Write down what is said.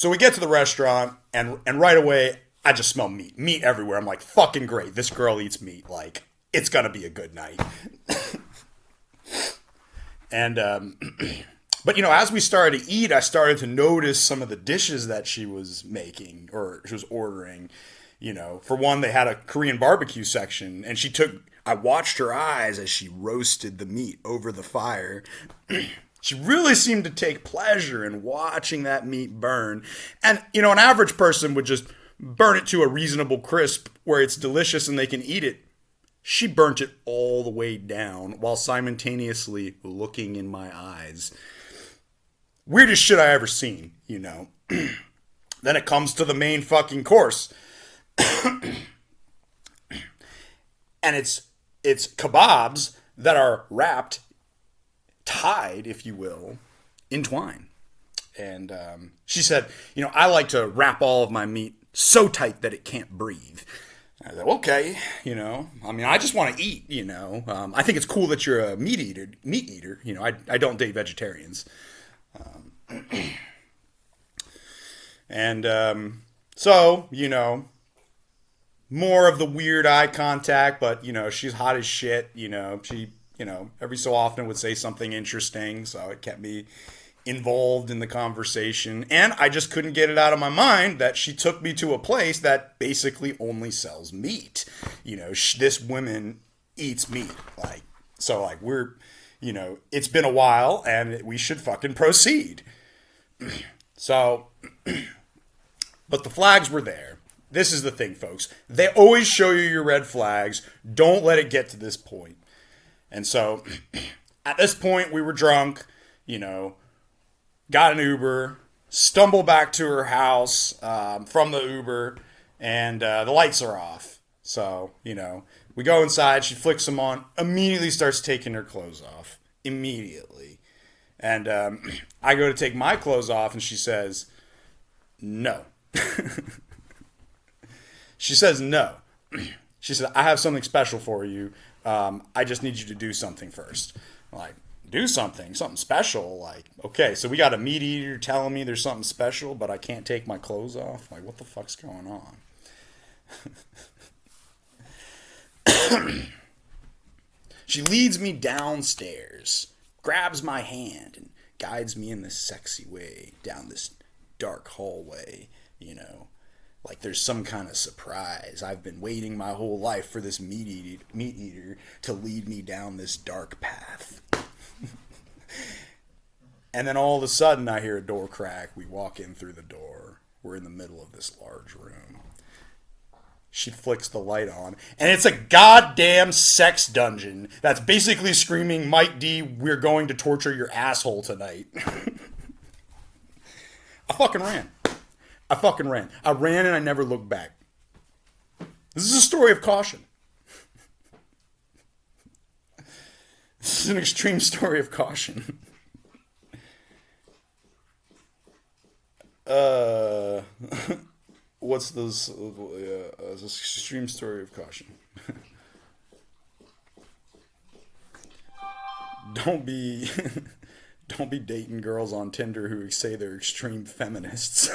So we get to the restaurant, and right away, I just smell meat. Meat everywhere. I'm like, fucking great. This girl eats meat. Like, it's going to be a good night. And, but, as we started to eat, I started to notice some of the dishes that she was making or she was ordering. For one, they had a Korean barbecue section, and I watched her eyes as she roasted the meat over the fire. She really seemed to take pleasure in watching that meat burn. And, an average person would just burn it to a reasonable crisp where it's delicious and they can eat it. She burnt it all the way down while simultaneously looking in my eyes. Weirdest shit I ever seen, Then it comes to the main fucking course. And it's kebabs that are wrapped, tied, if you will, in twine. And she said, I like to wrap all of my meat so tight that it can't breathe. I said, okay, I just want to eat, I think it's cool that you're a meat eater. I don't date vegetarians. And so, more of the weird eye contact, but, she's hot as shit, she, every so often would say something interesting, so it kept me involved in the conversation, and I just couldn't get it out of my mind that she took me to a place that basically only sells meat. This woman eats meat, we're, it's been a while, and we should fucking proceed. So, but the flags were there. This is the thing, folks. They always show you your red flags. Don't let it get to this point. And so, at this point, we were drunk, got an Uber, stumbled back to her house from the Uber, and the lights are off. So, we go inside, she flicks them on, immediately starts taking her clothes off. Immediately. And I go to take my clothes off, and she says, no. She says no. She said, I have something special for you. I just need you to do something first. I'm like, do something special. Like, okay, so we got a meat eater telling me there's something special, but I can't take my clothes off. Like, what the fuck's going on? She leads me downstairs, grabs my hand, and guides me in this sexy way down this dark hallway, like there's some kind of surprise. I've been waiting my whole life for this meat eater to lead me down this dark path. And then all of a sudden I hear a door crack. We walk in through the door. We're in the middle of this large room. She flicks the light on, and it's a goddamn sex dungeon that's basically screaming, Mike D, we're going to torture your asshole tonight. I fucking ran. I ran and I never looked back. This is a story of caution. This is an extreme story of caution. What's this? Extreme story of caution. Don't be dating girls on Tinder who say they're extreme feminists.